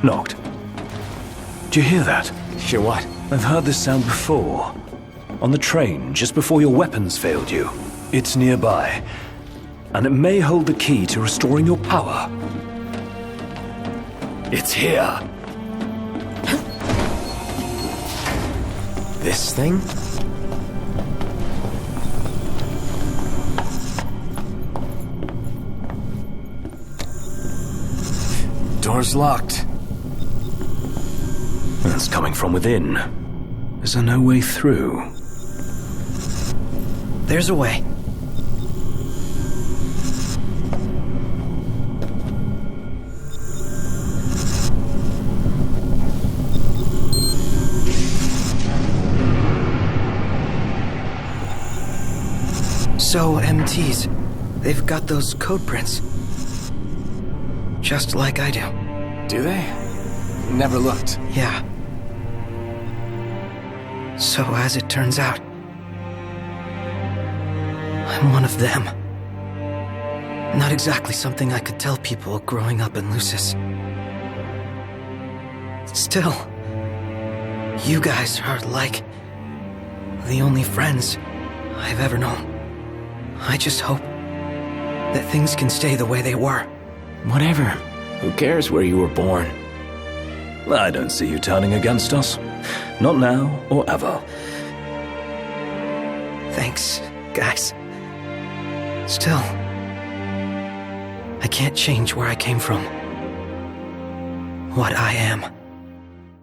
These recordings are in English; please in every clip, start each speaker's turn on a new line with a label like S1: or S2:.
S1: Knocked. Do you hear that?
S2: Hear what?
S1: I've heard this sound before. On the train, just before your weapons failed you. It's nearby. And it may hold the key to restoring your power. It's here.
S2: This thing? Door's locked.
S1: It's coming from within. Is there no way through?
S3: There's a way. So, MTs, they've got those code prints. Just like I do.
S2: Do they? Never looked.
S3: Yeah. So, as it turns out, I'm one of them. Not exactly something I could tell people growing up in Lucis. Still, you guys are like the only friends I've ever known. I just hope that things can stay the way they were.
S2: Whatever. Who cares where you were born?
S1: I don't see you turning against us. Not now or ever.
S3: Thanks, guys. Still, I can't change where I came from. What I am.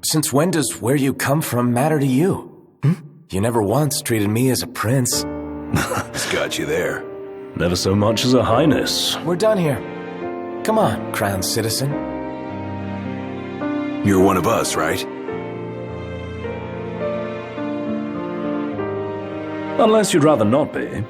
S2: Since when does where you come from matter to you? You never once treated me as a prince.
S1: It's got you there. Never so much as a highness.
S2: We're done here. Come on, crowned citizen.
S4: You're one of us, right?
S1: Unless you'd rather not be.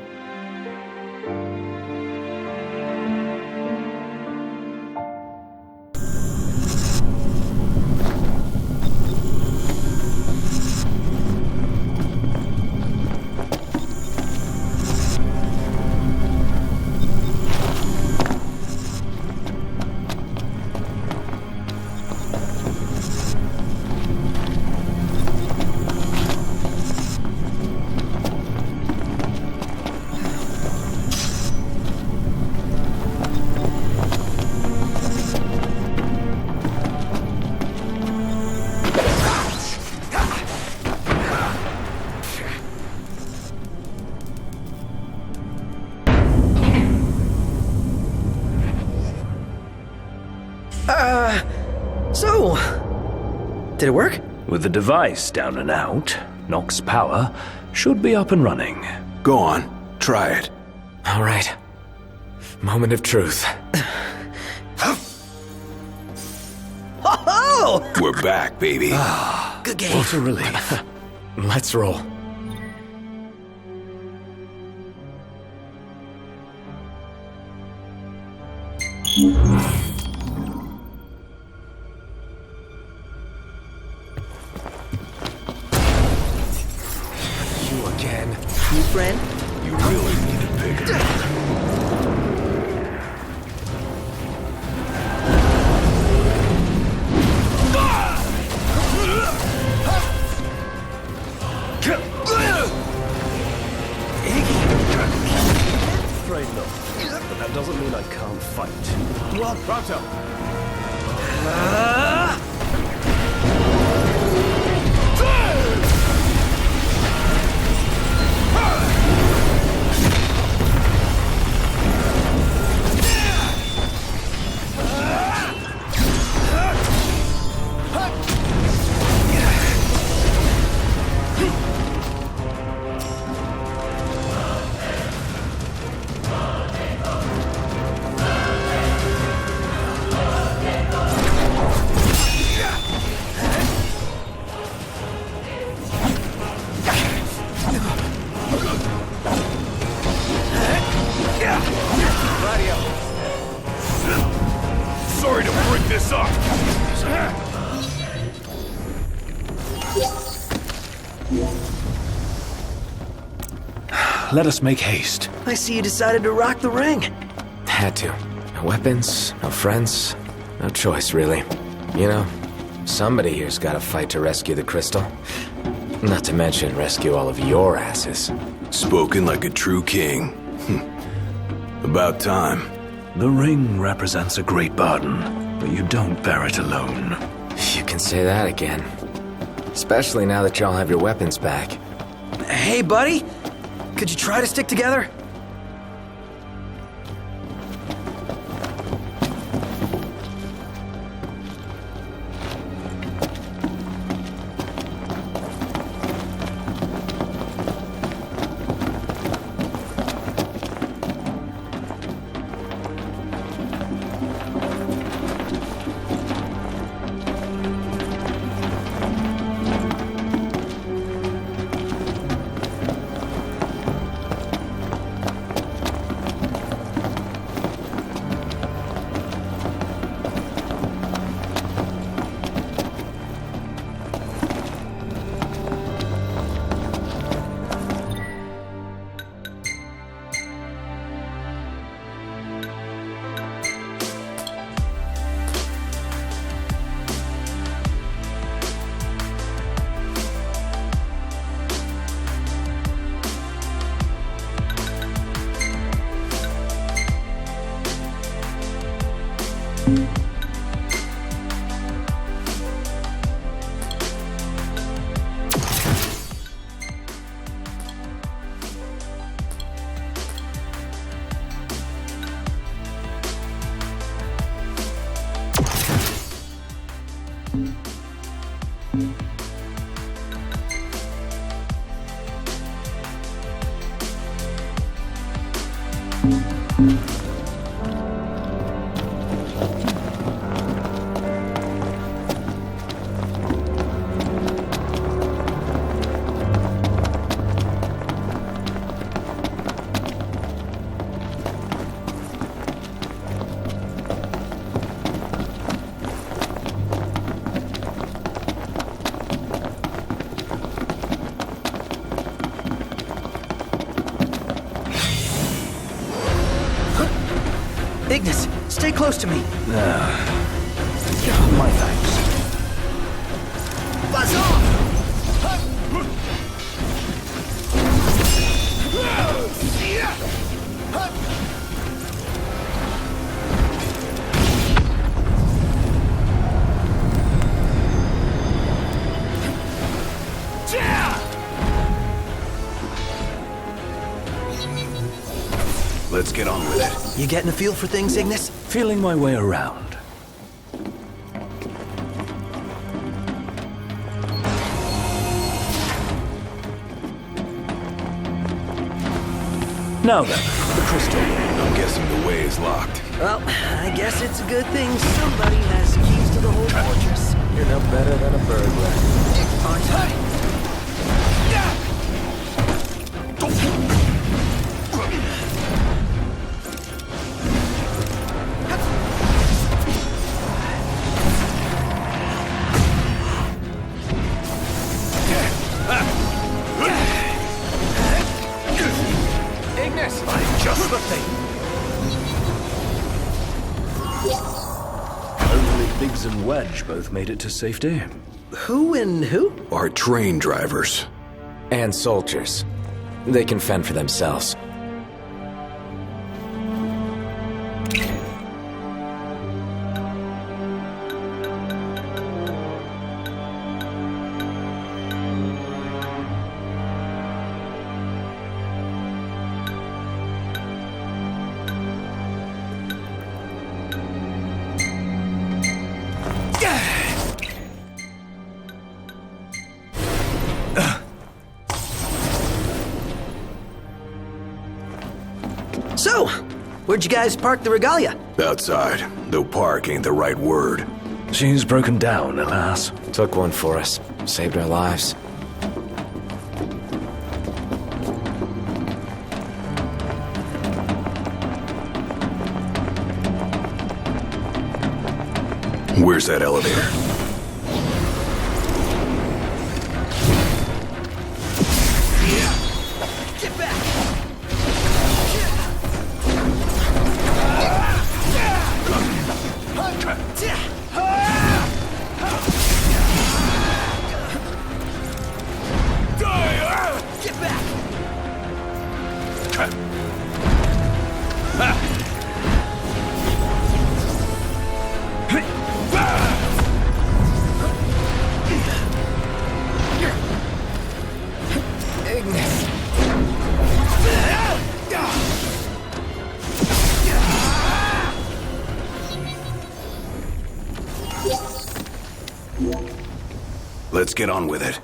S3: So, did it work?
S1: With the device down and out, Nox's power should be up and running.
S4: Go on, try it.
S2: All right. Moment of truth.
S3: Oh!
S4: We're back, baby.
S3: Good game.
S1: What a relief.
S2: Let's roll. You again.
S3: New friend?
S4: You really need to pick it up.
S1: Afraid not. But that doesn't mean I can't fight.
S3: Well,
S2: Pronto.
S4: Sorry to break this up.
S1: Let us make haste.
S3: I see you decided to rock the ring.
S2: Had to. No weapons, no friends, no choice, really. You know, somebody here's gotta fight to rescue the crystal. Not to mention rescue all of your asses.
S4: Spoken like a true king. About time.
S1: The ring represents a great burden, but you don't bear it alone.
S2: You can say that again. Especially now that y'all have your weapons back.
S3: Hey, buddy! Could you try to stick together? Ignis, stay close to me.
S1: My thanks.
S3: Buzz off!
S4: Let's get on with it.
S3: You getting a feel for things, Ignis?
S1: Feeling my way around. Now then, the crystal.
S4: I'm guessing the way is locked.
S3: Well, I guess it's a good thing somebody has keys to the whole fortress.
S2: You're no better than a burglar.
S3: On time.
S2: Ignis!
S1: I'm just the thing. Only Biggs and Wedge both made it to safety.
S3: Who and who?
S4: Our train drivers.
S2: And soldiers. They can fend for themselves.
S3: So, where'd you guys park the regalia?
S4: Outside, though park ain't the right word.
S1: She's broken down, alas.
S2: Took one for us. Saved our lives.
S4: Where's that elevator?
S3: Get back!
S4: Let's get on with it.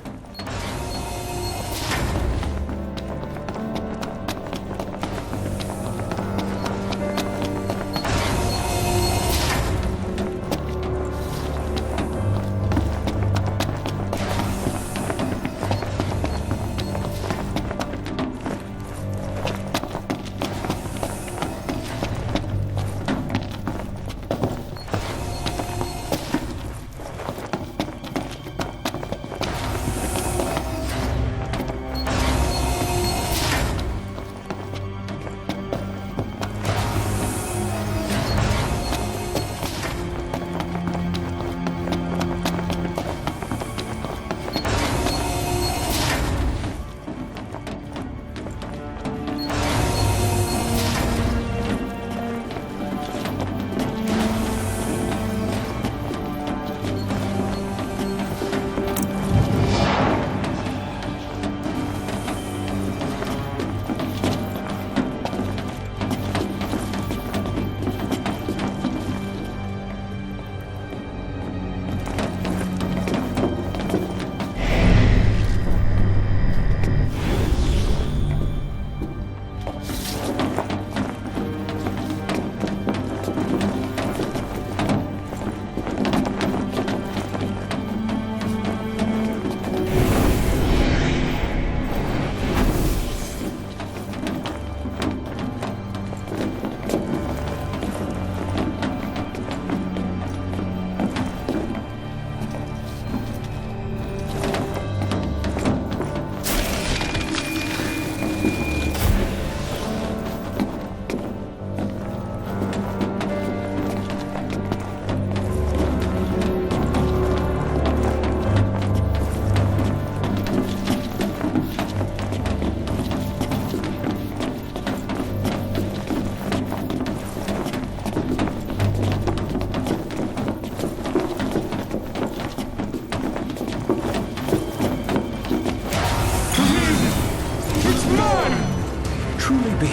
S1: Truly be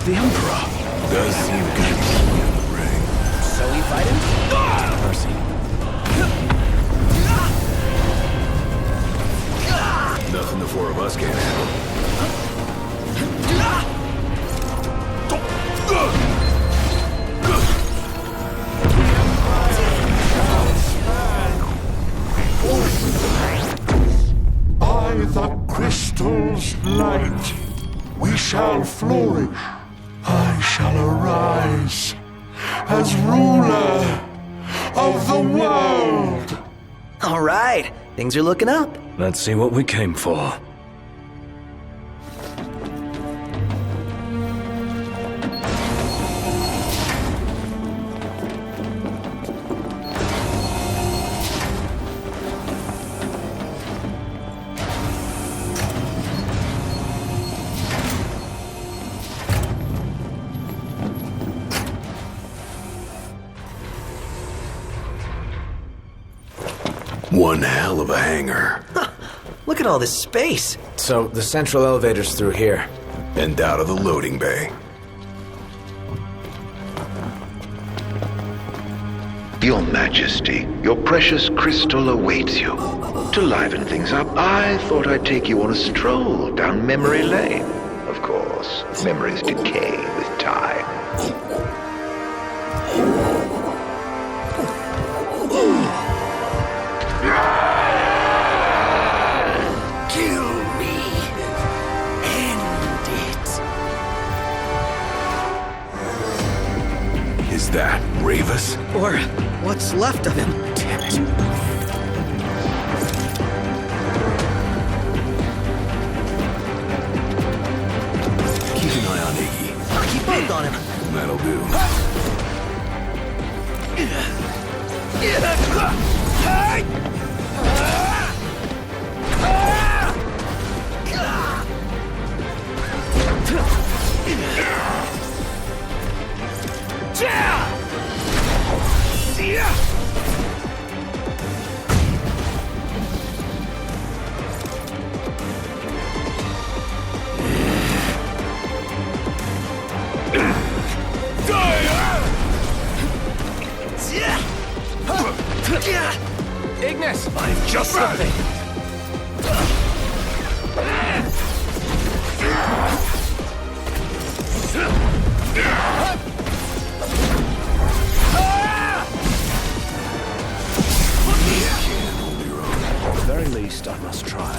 S1: the Emperor.
S4: Does seem kind of sweet in the ring.
S3: So we fight him?
S1: Mercy.
S4: Nothing the four of us can't handle.
S5: By the crystal's light, we shall flourish. I shall arise as ruler of the world.
S3: All right, things are looking up.
S1: Let's see what we came for.
S4: One hell of a hangar.
S3: Look at all this space.
S2: So, the central elevator's through here.
S4: And out of the loading bay.
S6: Your Majesty, your precious crystal awaits you. To liven things up, I thought I'd take you on a stroll down memory lane. Of course, memories decay with time.
S3: Kill me. End it.
S4: Is that Ravus?
S3: Or what's left of him.
S1: Damn it.
S4: Keep an eye on Iggy.
S3: I'll keep both on him.
S4: That'll do.
S1: just the thing. At the very least, I must try.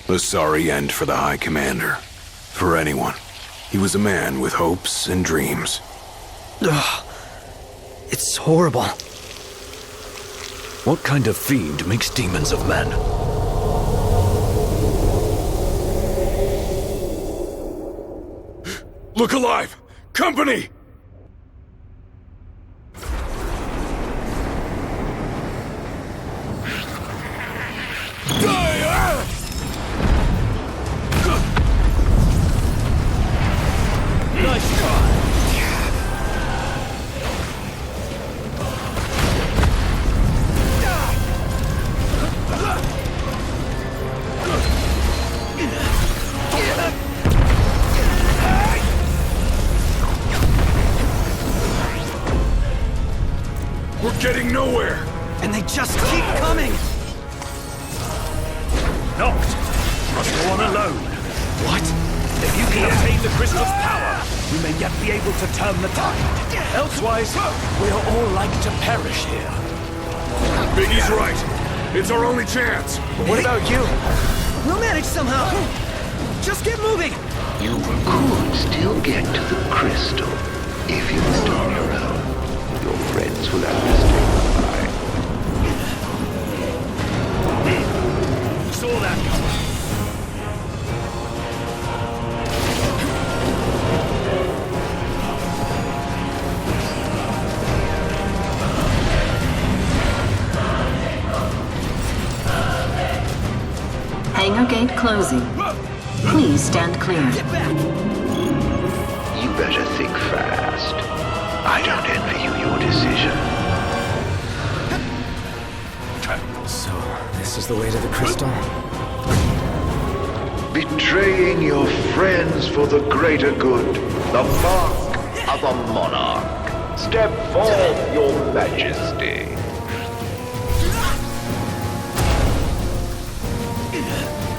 S4: A sorry end for the High Commander. For anyone. He was a man with hopes and dreams.
S3: Ugh. It's horrible.
S1: What kind of fiend makes demons of men?
S4: Look alive! Company!
S1: Nice try.
S4: We're getting nowhere!
S3: And they just keep coming!
S1: Knocked. Must go on alone. What? If you can obtain the crystal's power, we may yet be able to turn the tide. Elsewise, we are all like to perish here.
S4: Biggie's right. It's our only chance.
S3: But what about you? We'll manage somehow. Just get moving.
S6: You could still get to the crystal if you were on your own. Your friends will have mistakes.
S1: Saw that coming.
S7: Hangar gate closing. Please stand clear.
S6: You better think fast. I don't envy you your decision.
S2: So, this is the way to the crystal?
S6: Betraying your friends for the greater good. The mark of a monarch. Step forth, your majesty.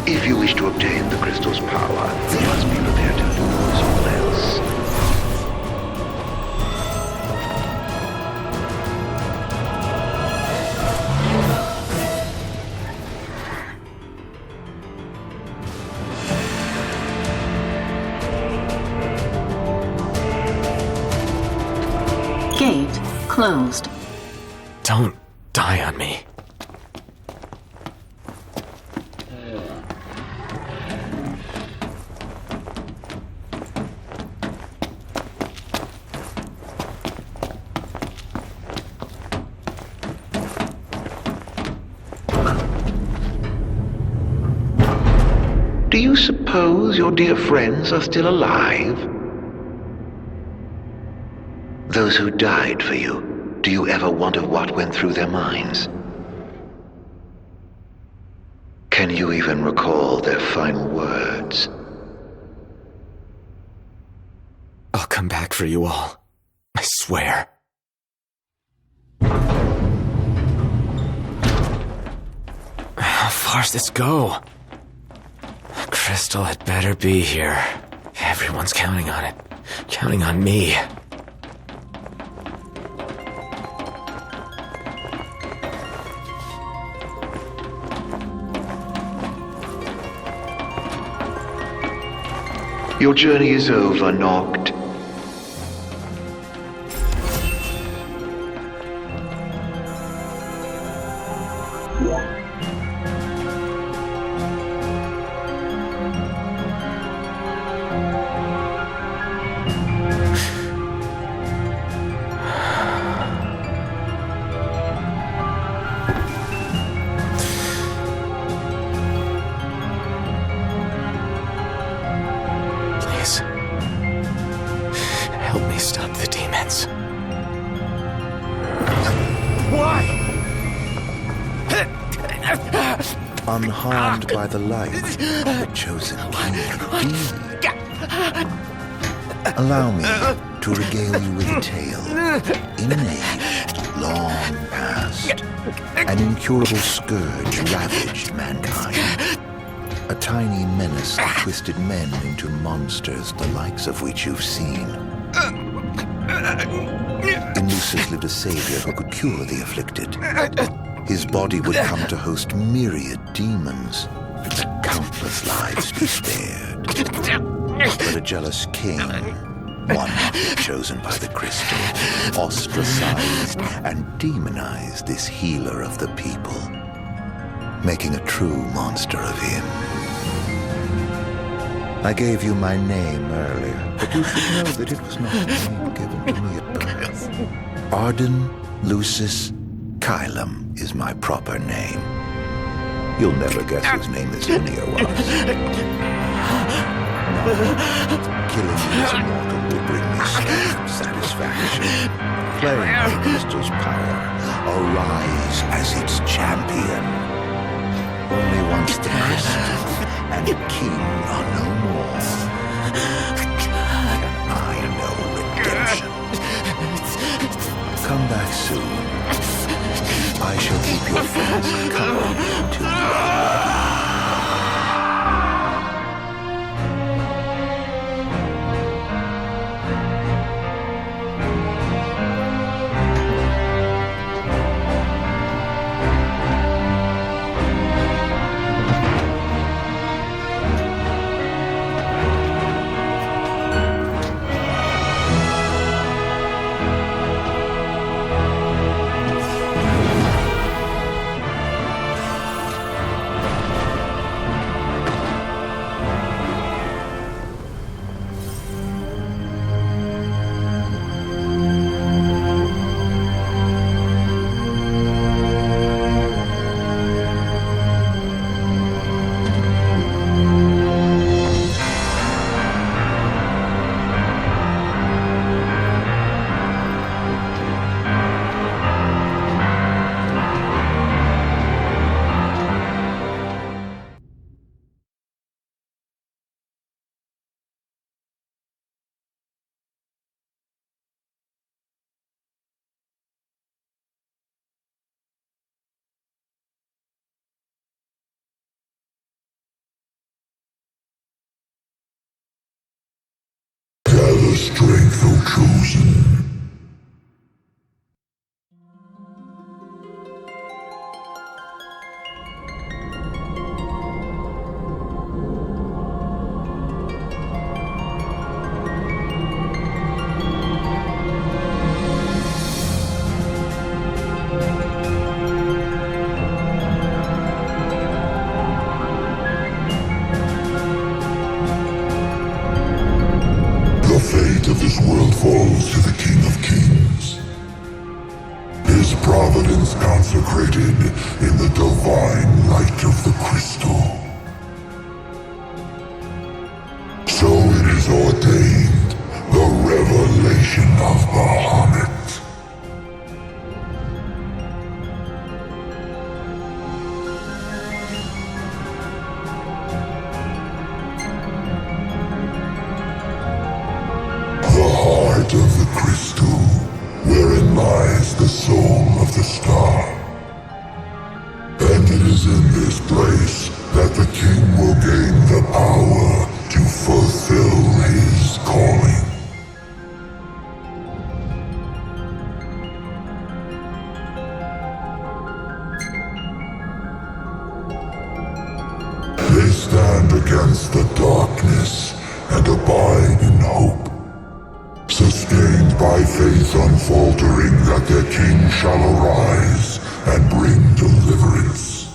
S6: If you wish to obtain the crystal's power, you must be prepared to lose all else.
S7: Gate closed.
S2: Don't die on me.
S6: Do you suppose your dear friends are still alive? Those who died for you, do you ever wonder what went through their minds? Can you even recall their final words?
S2: I'll come back for you all. I swear. How far's this go? Crystal had better be here. Everyone's counting on it. Counting on me.
S6: Your journey is over, Noct.
S2: Please. Help me stop the demons.
S1: Why?
S8: Unharmed by the light of the chosen king. Allow me to regale you with a tale. In an age long past, an incurable scourge ravaged mankind. A tiny menace that twisted men into monsters, the likes of which you've seen. In Lucis lived a savior who could cure the afflicted. His body would come to host myriad demons, countless lives be spared. But a jealous king, one not yet chosen by the crystal, ostracized and demonized this healer of the people, making a true monster of him. I gave you my name earlier, but you should know that it was not a name given to me at birth. Arden Lucis Kylum is my proper name. You'll never guess whose name this linear was. Killing you as a mortal will bring me slight satisfaction. Playing the crystal's power, arise as its champion. Only once the crystal and the king are no more, can I know redemption. Come back soon. I shall keep your friends company until you are ready.
S5: strength, O Chosen. The fate of this world falls to the King of Kings. His providence consecrated in the divine light of the crystal. So it is ordained, the revelation of Bahamut. The heart of the crystal, wherein lies the soul of the star. And it is in this place that the king will gain the power to fulfill his calling. They stand against the darkness and abide in hope. Sustained by faith unfaltering that their king shall arise and bring deliverance.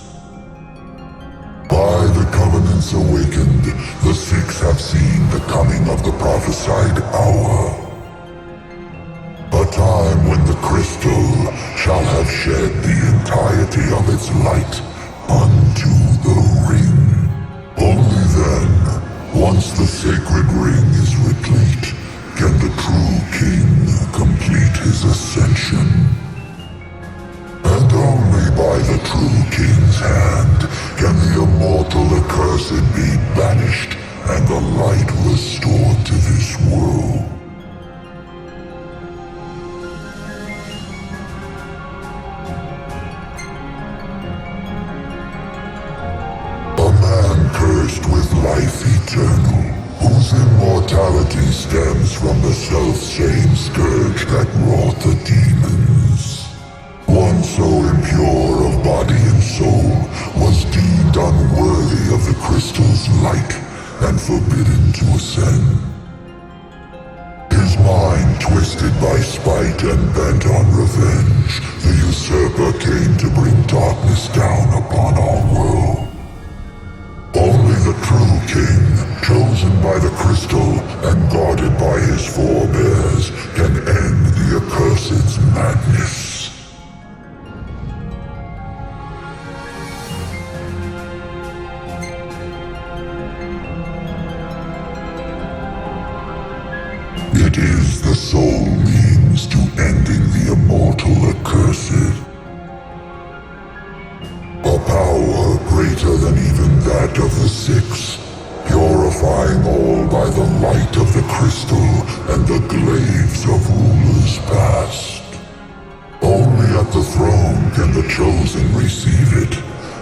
S5: By the covenants awakened, the six have seen the coming of the prophesied hour. A time when the crystal shall have shed the entirety of its light unto the ring. Only then, once the sacred ring is replete, can the true king complete his ascension. And only by the true king's hand can the immortal accursed be banished and the light restored to this world. A man cursed with life eternal, whose immortality stems from the self-same scourge that wrought the demons. One so impure of body and soul was deemed unworthy of the crystal's light and forbidden to ascend. His mind twisted by spite and bent on revenge, the usurper came to bring darkness down upon our world. Only the true king, chosen by the crystal and guarded by his forebears, can end the accursed's madness. It is the sole means to ending the immortal accursed. A power greater than even that of the six, purifying all by the light of the crystal and the glaives of rulers past. Only at the throne can the chosen receive it,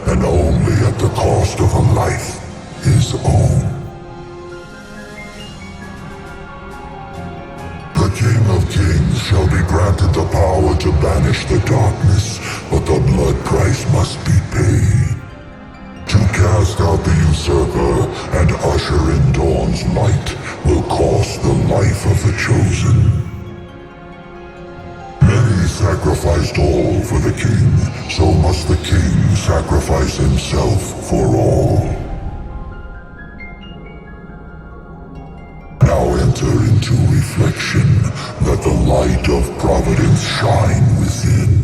S5: and only at the cost of a life his own. The King of Kings shall be granted the power to banish the darkness, but the blood price must be paid. To cast out the usurper and usher in dawn's light will cost the life of the chosen. Many sacrificed all for the king, so must the king sacrifice himself for all. Now enter into reflection, let the light of providence shine within.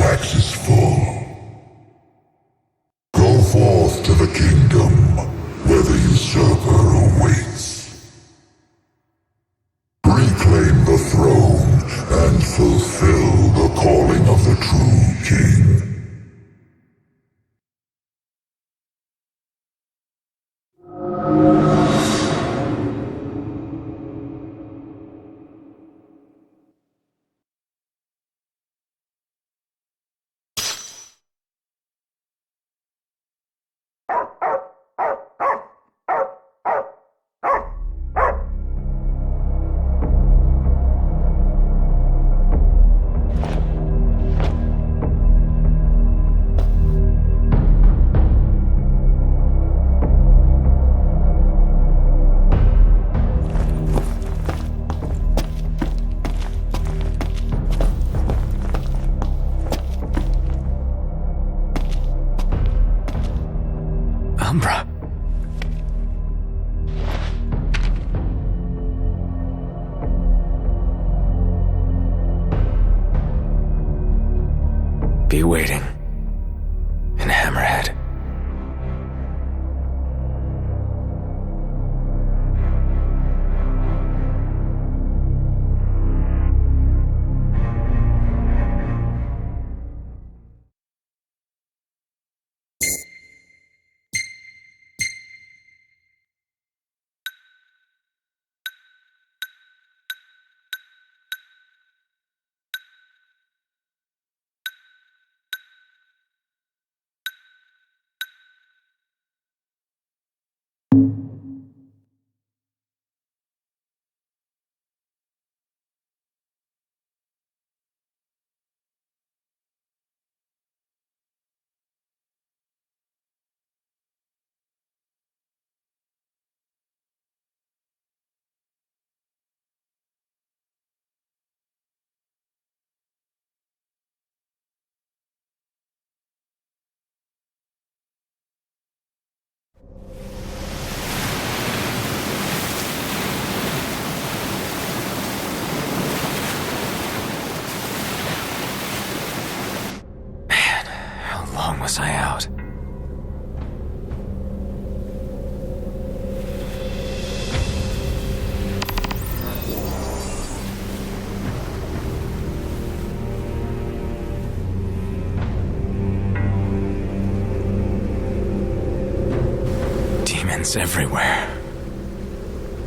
S5: waxes full. Go forth to the kingdom, where the usurper awaits. Reclaim the throne and fulfill the calling of the true king.
S2: Umbra. Be waiting in Hammerhead. Was I out? Demons everywhere.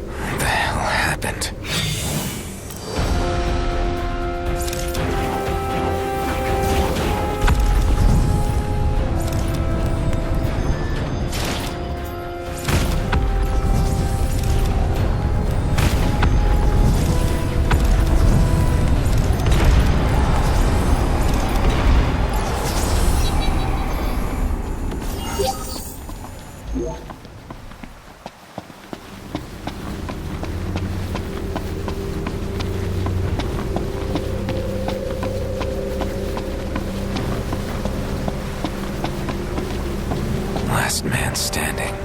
S2: What the hell happened? Last man standing.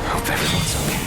S2: Hope everyone's okay.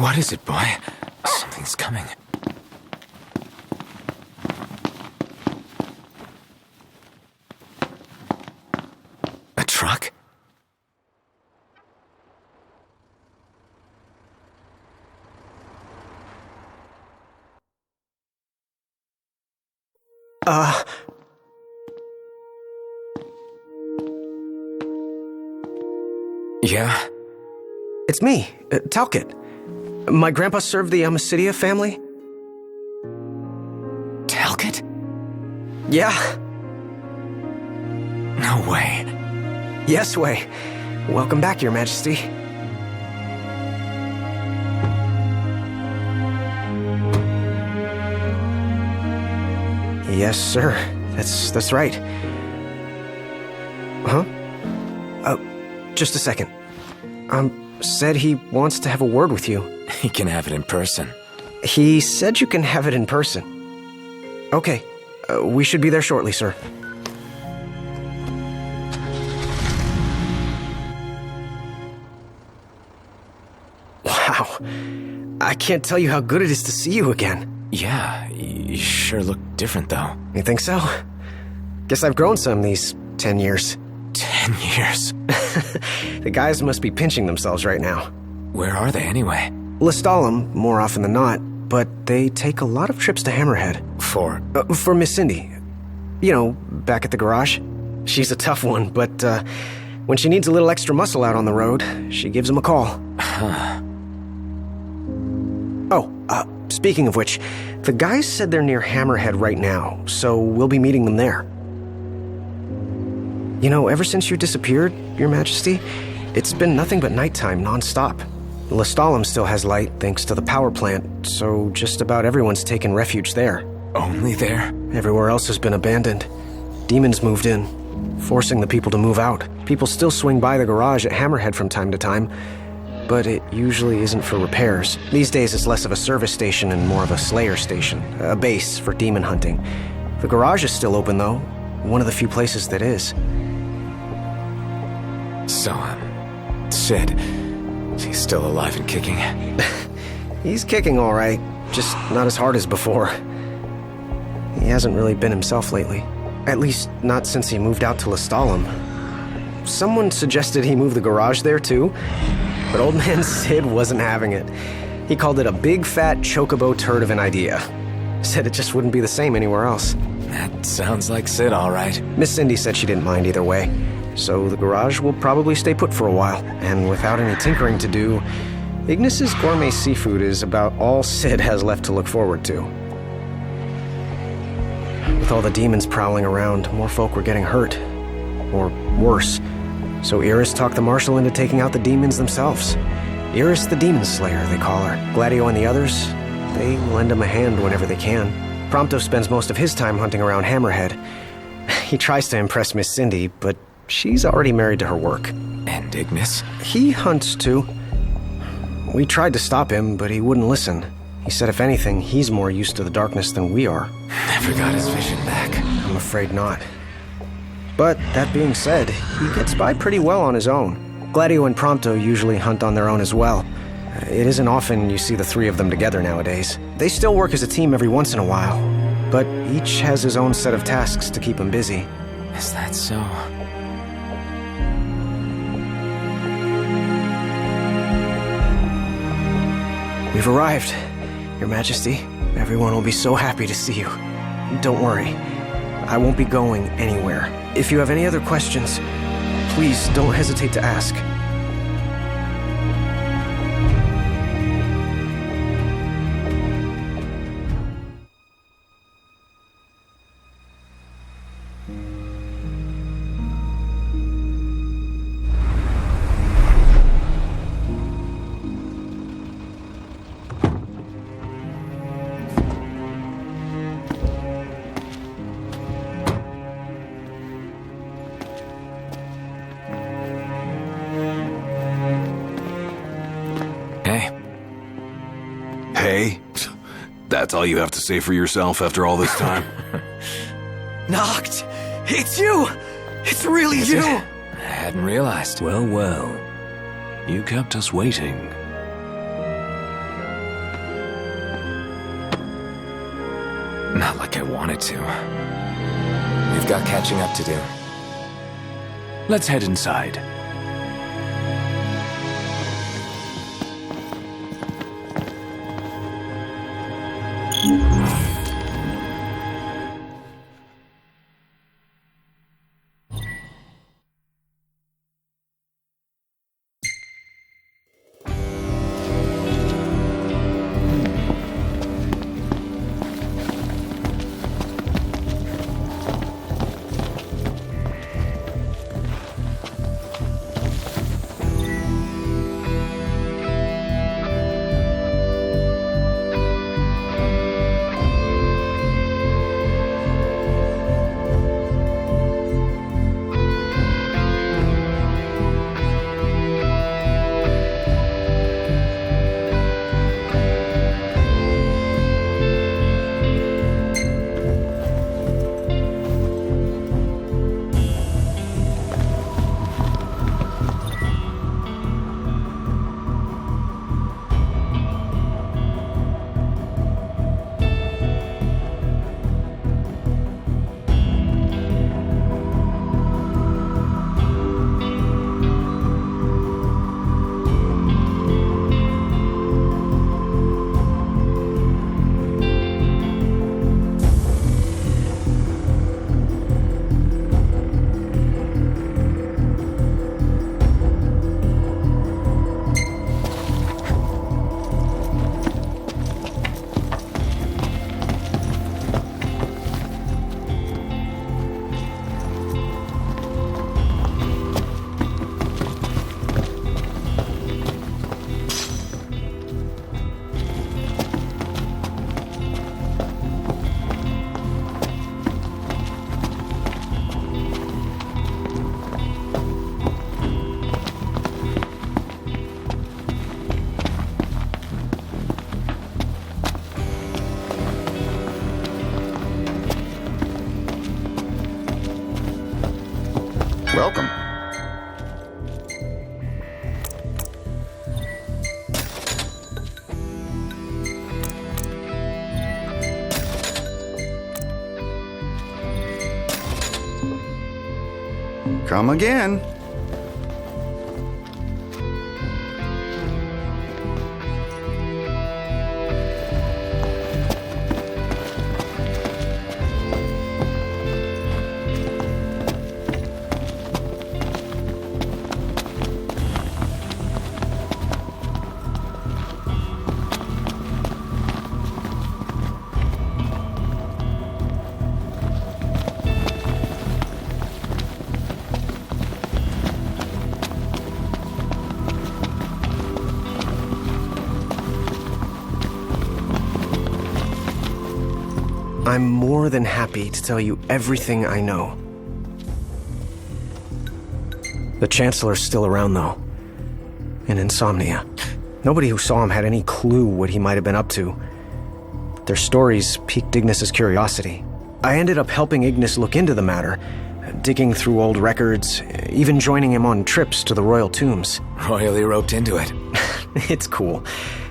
S2: What is it, boy? Something's coming. A truck? Yeah?
S3: It's me, Talcott. My grandpa served the Amicidia family.
S2: Talcott?
S3: Yeah.
S2: No way.
S3: Yes way. Welcome back, Your Majesty. Yes, sir. That's right. Huh? Just a second. Said he wants to have a word with you.
S2: He can have it in person.
S3: He said you can have it in person. Okay. We should be there shortly, sir. Wow. I can't tell you how good it is to see you again.
S2: Yeah, you sure look different, though.
S3: You think so? Guess I've grown some these 10 years.
S2: 10 years?
S3: The guys must be pinching themselves right now.
S2: Where are they, anyway?
S3: Lestalem, more often than not, but they take a lot of trips to Hammerhead. For Miss Cindy. You know, back at the garage. She's a tough one, but when she needs a little extra muscle out on the road, she gives him a call.
S2: Huh.
S3: Speaking of which, the guys said they're near Hammerhead right now, so we'll be meeting them there. You know, ever since you disappeared, Your Majesty, it's been nothing but nighttime non-stop. Lestalem still has light thanks to the power plant, so just about everyone's taken refuge there.
S2: Only there?
S3: Everywhere else has been abandoned. Demons moved in, forcing the people to move out. People still swing by the garage at Hammerhead from time to time, but it usually isn't for repairs. These days it's less of a service station and more of a slayer station, a base for demon hunting. The garage is still open, though, one of the few places that is.
S2: So, Sid, he's still alive and kicking?
S3: He's kicking all right, just not as hard as before. He hasn't really been himself lately. At least, not since he moved out to Lestalem. Someone suggested he move the garage there, too, but old man Sid wasn't having it. He called it a big, fat, chocobo turd of an idea. Said it just wouldn't be the same anywhere else.
S2: That sounds like Sid, all right.
S3: Miss Cindy said she didn't mind either way. So the garage will probably stay put for a while, and without any tinkering to do, Ignis's gourmet seafood is about all Sid has left to look forward to. With all the demons prowling around, more folk were getting hurt. Or worse. So Iris talked the Marshal into taking out the demons themselves. Iris the Demon Slayer, they call her. Gladio and the others, they lend him a hand whenever they can. Prompto spends most of his time hunting around Hammerhead. He tries to impress Miss Cindy, but she's already married to her work.
S2: And Ignis?
S3: He hunts too. We tried to stop him, but he wouldn't listen. He said if anything, he's more used to the darkness than we are.
S2: Never got his vision back.
S3: I'm afraid not. But that being said, he gets by pretty well on his own. Gladio and Prompto usually hunt on their own as well. It isn't often you see the three of them together nowadays. They still work as a team every once in a while, but each has his own set of tasks to keep him busy.
S2: Is that so?
S3: We've arrived, Your Majesty. Everyone will be so happy to see you. Don't worry. I won't be going anywhere. If you have any other questions, please don't hesitate to ask.
S4: Hey? That's all you have to say for yourself after all this time?
S3: Noct! It's you! It's really you!
S2: I hadn't realized.
S1: Well, well. You kept us waiting.
S2: I wanted to. We've got catching up to do.
S1: Let's head inside.
S9: Welcome. Come again.
S3: I'm more than happy to tell you everything I know. The Chancellor's still around, though. In Insomnia. Nobody who saw him had any clue what he might have been up to. Their stories piqued Ignis's curiosity. I ended up helping Ignis look into the matter, digging through old records, even joining him on trips to the royal tombs.
S2: Royally roped into it.
S3: It's cool.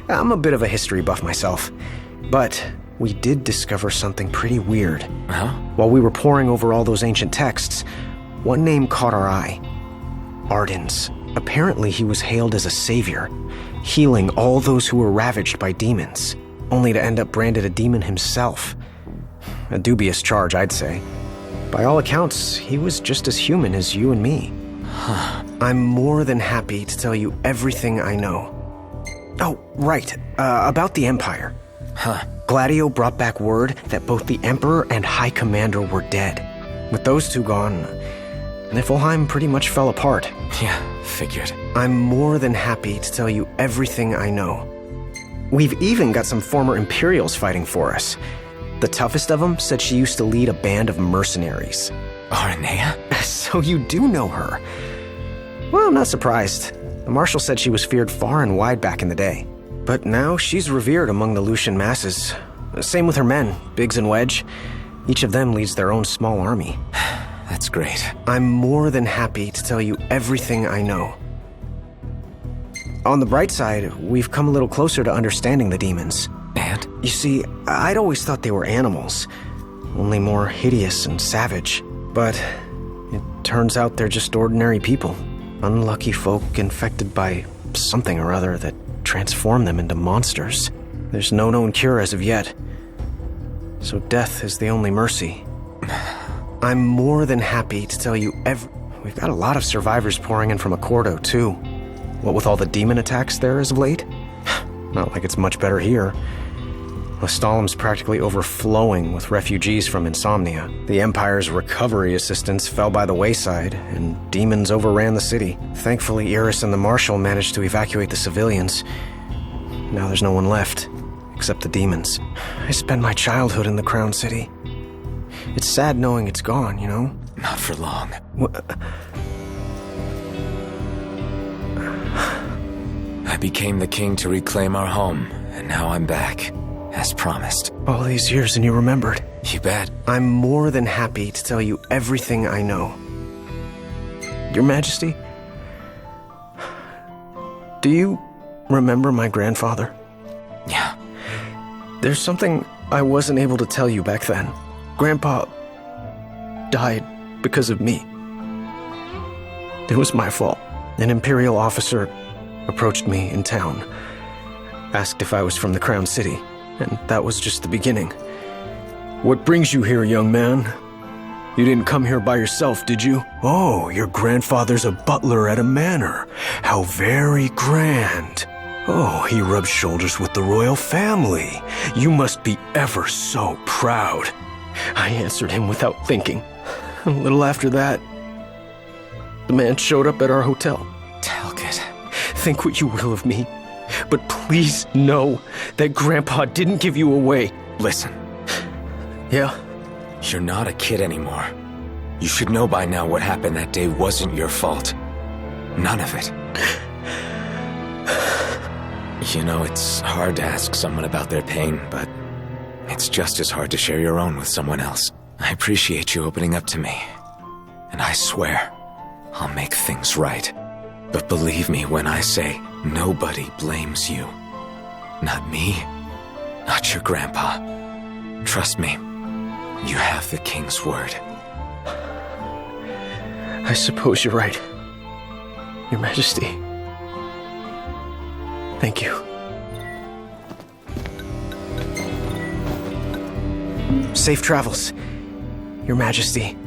S3: I'm a bit of a history buff myself. But we did discover something pretty weird.
S2: Huh?
S3: While we were poring over all those ancient texts, one name caught our eye. Ardens. Apparently he was hailed as a savior, healing all those who were ravaged by demons, only to end up branded a demon himself. A dubious charge, I'd say. By all accounts, he was just as human as you and me.
S2: Huh.
S3: I'm more than happy to tell you everything I know. Oh, right. About the Empire.
S2: Huh.
S3: Gladio brought back word that both the Emperor and High Commander were dead. With those two gone, Niflheim pretty much fell apart.
S2: Yeah, figured.
S3: I'm more than happy to tell you everything I know. We've even got some former Imperials fighting for us. The toughest of them said she used to lead a band of mercenaries.
S2: Aranea?
S3: So you do know her. Well, I'm not surprised. The Marshal said she was feared far and wide back in the day. But now she's revered among the Lucian masses. Same with her men, Biggs and Wedge. Each of them leads their own small army.
S2: That's great.
S3: I'm more than happy to tell you everything I know. On the bright side, we've come a little closer to understanding the demons.
S2: And?
S3: You see, I'd always thought they were animals. only more hideous and savage. But it turns out they're just ordinary people. Unlucky folk infected by something or other that transformed them into monsters. There's no known cure as of yet. So death is the only mercy. I'm more than happy to tell you We've got a lot of survivors pouring in from Accordo, too. What with all the demon attacks there as of late? Not like it's much better here. Lestalem's practically overflowing with refugees from Insomnia. The Empire's recovery assistance fell by the wayside, and demons overran the city. Thankfully, Iris and the Marshal managed to evacuate the civilians. Now there's no one left, except the demons. I spent my childhood in the Crown City. It's sad knowing it's gone, you know?
S2: Not for long. I became the king to reclaim our home, and now I'm back, as promised.
S3: All these years and you remembered.
S2: You bet.
S3: I'm more than happy to tell you everything I know. Your Majesty, do you remember my grandfather?
S2: Yeah.
S3: There's something I wasn't able to tell you back then. Grandpa died because of me. It was my fault. An Imperial officer approached me in town, asked if I was from the Crown City, and that was just the beginning. What brings you here, young man? You didn't come here by yourself, did you? Oh, your grandfather's a butler at a manor. How very grand. Oh, he rubs shoulders with the royal family. You must be ever so proud. I answered him without thinking. A little after that, the man showed up at our hotel.
S2: Talcott.
S3: Think what you will of me, but please know that Grandpa didn't give you away.
S2: Listen.
S3: Yeah?
S2: You're not a kid anymore. You should know by now what happened that day wasn't your fault. None of it. You know, it's hard to ask someone about their pain, but it's just as hard to share your own with someone else. I appreciate you opening up to me, and I swear I'll make things right. But believe me when I say nobody blames you. Not me, not your grandpa. Trust me, you have the king's word.
S3: I suppose you're right, Your Majesty. Thank you. Safe travels, Your Majesty.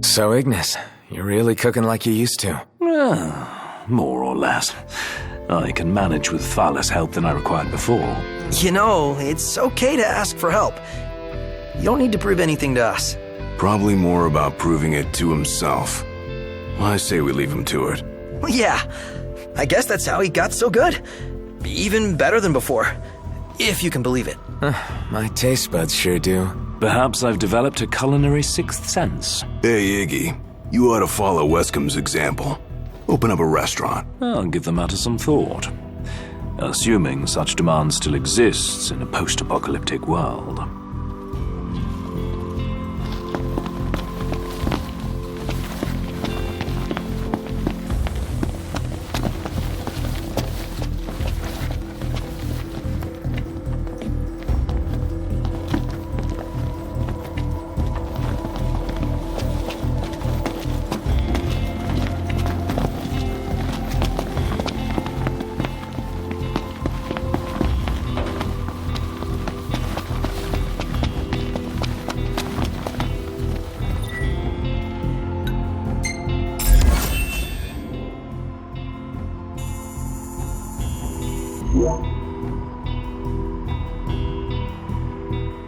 S2: So, Ignis, you're really cooking like you used to.
S1: More or less. I can manage with far less help than I required before.
S3: You know, it's okay to ask for help. You don't need to prove anything to us.
S4: Probably more about proving it to himself. I say we leave him to it.
S3: Well, yeah, I guess that's how he got so good. Even better than before, if you can believe it.
S2: My taste buds sure do.
S1: Perhaps I've developed a culinary sixth sense.
S4: Hey, Iggy, you ought to follow Wescom's example. Open up a restaurant.
S1: I'll give the matter some thought. Assuming such demand still exists in a post-apocalyptic world.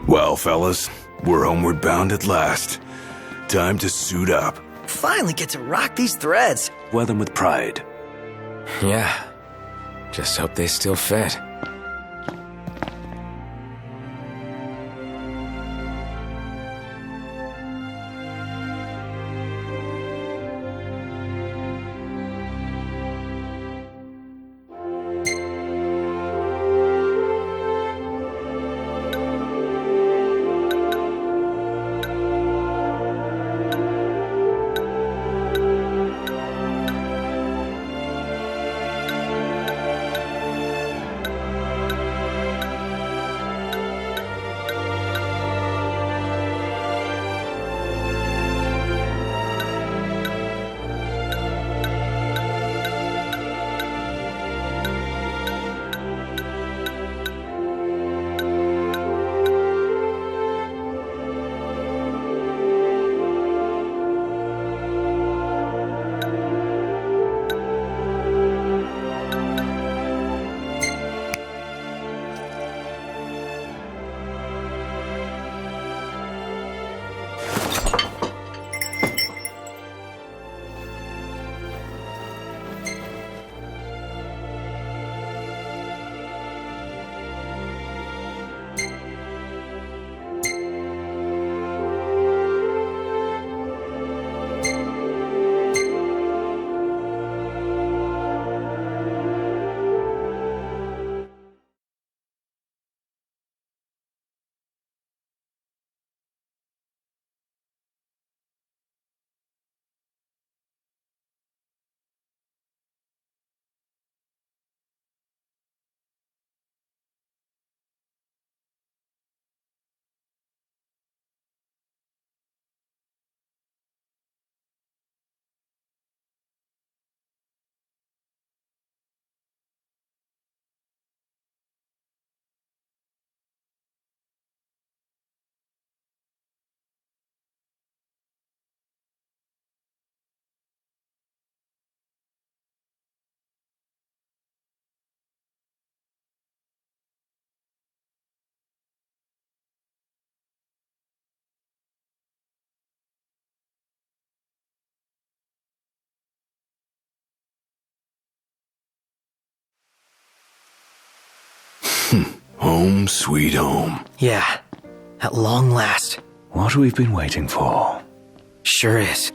S4: Well, fellas, we're homeward bound at last. Time to suit up.
S3: Finally get to rock these threads.
S1: Wear them with pride.
S2: Yeah. Just hope they still fit.
S4: Home sweet home.
S3: Yeah, at long last.
S1: What we've been waiting for.
S3: Sure is.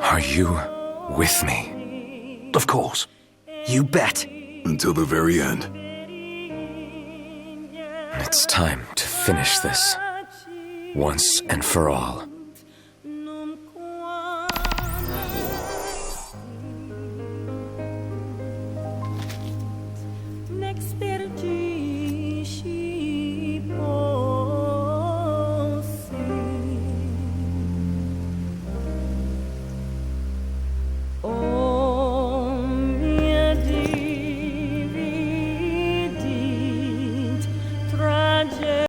S2: Are you with me?
S1: Of course.
S3: You bet.
S4: Until the very end.
S2: It's time to finish this. Once and for all.